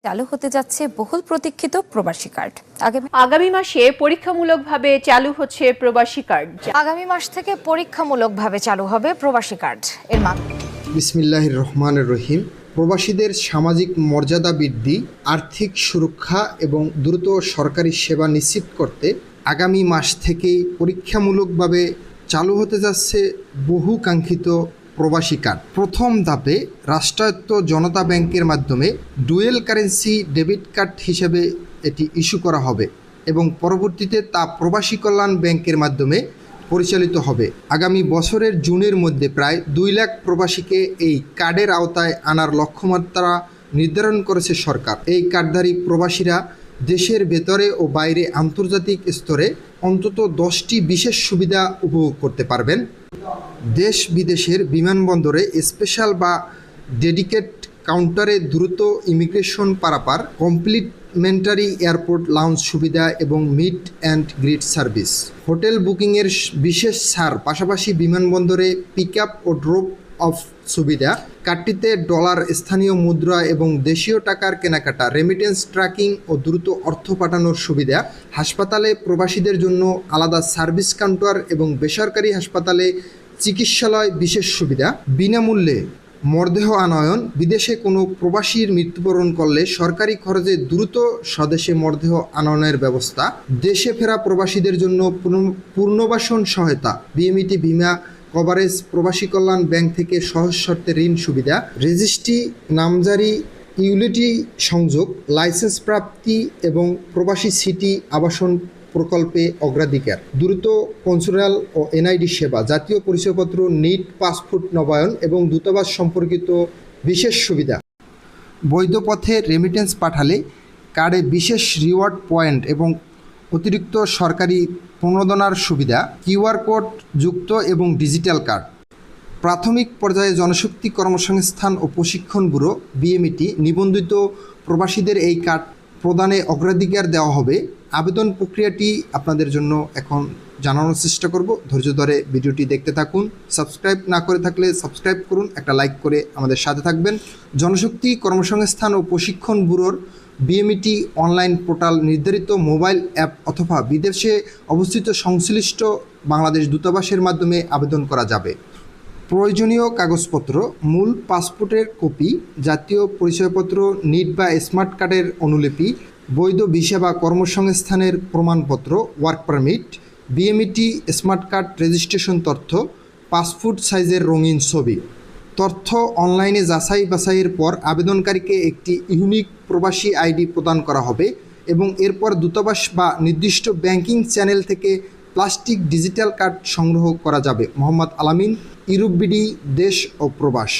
চালু হতে যাচ্ছে বহুল প্রতীক্ষিত প্রবাসী কার্ড। আগামী মাসে পরীক্ষামূলকভাবে চালু হচ্ছে প্রবাসী কার্ড। আগামী মাস থেকে পরীক্ষামূলকভাবে চালু হবে প্রবাসী কার্ড। এর বিসমিল্লাহির রহমানির রহিম। প্রবাসীদের সামাজিক মর্যাদা বৃদ্ধি, আর্থিক সুরক্ষা এবং দ্রুত সরকারি সেবা নিশ্চিত করতে আগামী মাস থেকেই পরীক্ষামূলকভাবে চালু হতে যাচ্ছে বহুকাঙ্ক্ষিত প্রবাসী কার্ড। প্রথম ধাপে রাষ্ট্রায়ত্ত জনতা ব্যাংকের মাধ্যমে ডুয়েল কারেন্সি ডেবিট কার্ড হিসেবে এটি ইস্যু করা হবে এবং পরবর্তীতে তা প্রবাসী কল্যাণ ব্যাংকের মাধ্যমে পরিচালিত হবে। আগামী বছরের জুনের মধ্যে প্রায় 2 লাখ প্রবাসীকে এই কার্ডের আওতায় আনার লক্ষ্যমাত্রা নির্ধারণ করেছে সরকার। এই কার্ডধারী প্রবাসীরা দেশের ভেতরে ও বাইরে আন্তর্জাতিক স্তরে অন্তত 10টি বিশেষ সুবিধা উপভোগ করতে পারবেন। দেশ বিদেশের বিমানবন্দরে স্পেশাল বা ডেডিকেট কাউন্টারে দ্রুত ইমিগ্রেশন পারাপার, কমপ্লিমেন্টারি এয়ারপোর্ট লাউঞ্জ সুবিধা এবং meet and greet service, hotel বুকিংয়ের বিশেষ ছাড়, পাশাপাশি বিমানবন্দরে পিক আপ ও ড্রপ অফ সুবিধা। কার্ডটিতে ডলার, স্থানীয় মুদ্রা এবং দেশীয় টাকার কেনাকাটা, রেমিটেন্স ট্র্যাকিং ও দ্রুত অর্থ পাঠানোর সুবিধা। হাসপাতালে প্রবাসীদের জন্য আলাদা সার্ভিস কাউন্টার এবং বেসরকারি হাসপাতালে চিকিৎসালয় বিশেষ সুবিধা। বিনামূল্যে মরদেহ আনয়ন, বিদেশে কোনো প্রবাসীর মৃত্যুবরণ করলে সরকারি খরচে দ্রুত স্বদেশে মরদেহ আনয়নের ব্যবস্থা। দেশে ফেরা প্রবাসীদের জন্য পুনর্বাসন সহায়তা, বিএমইটি বিমা কভারেজ, প্রবাসী কল্যাণ ব্যাংক থেকে সহজ শর্তে ঋণ সুবিধা, রেজিস্ট্রি, নামজারি, ইউটিলিটি সংযোগ, লাইসেন্স প্রাপ্তি এবং প্রবাসী সিটি আবাসন প্রকল্পে অগ্রাধিকার, দ্রুত কনসুলার ও এনআইডি সেবা, জাতীয় পরিচয়পত্র, নিট, পাসপোর্ট নবায়ন এবং দূতাবাস সম্পর্কিত বিশেষ সুবিধা। বৈধ পথে রেমিটেন্স পাঠালে কার্ডে বিশেষ রিওয়ার্ড পয়েন্ট এবং অতিরিক্ত সরকারি প্রণোদনার সুবিধা, কিউআর কোড যুক্ত এবং ডিজিটাল কার্ড। প্রাথমিক পর্যায়ে জনশক্তি কর্মসংস্থান ও প্রশিক্ষণ ব্যুরো বিএমইটি নিবন্ধিত প্রবাসীদের এই কার্ড প্রদানে অগ্রাধিকার দেওয়া হবে। আবেদন প্রক্রিয়াটি আপনাদের জন্য এখন জানানোর চেষ্টা করব। ধৈর্য ধরে ভিডিওটি দেখতে থাকুন। সাবস্ক্রাইব না করে থাকলে সাবস্ক্রাইব করুন, একটা লাইক করে আমাদের সাথে থাকবেন। জনশক্তি কর্মসংস্থান ও প্রশিক্ষণ ব্যুরোর বিএমইটি অনলাইন পোর্টাল নির্ধারিত মোবাইল অ্যাপ অথবা বিদেশে অবস্থিত সংশ্লিষ্ট বাংলাদেশ দূতাবাসের মাধ্যমে আবেদন করা যাবে। প্রয়োজনীয় কাগজপত্র: মূল পাসপোর্টের কপি, জাতীয় পরিচয়পত্র, নিট বা স্মার্ট কার্ডের অনুলিপি, বৈধ ভিসা বা কর্মসংস্থানের প্রমাণপত্র, work permit, BMET smart card registration তথ্য, পাসপোর্ট সাইজের রঙিন ছবি। তথ্য অনলাইনে যাচাই বাছাইয়ের পর আবেদনকারীকে একটি ইউনিক প্রবাসী আইডি প্রদান করা হবে এবং এরপর দূতাবাস বা নির্দিষ্ট ব্যাংকিং চ্যানেল থেকে প্লাস্টিক ডিজিটাল কার্ড সংগ্রহ করা যাবে। মোহাম্মদ আলামিন, ইউরোপ বিডি, দেশ ও প্রবাস।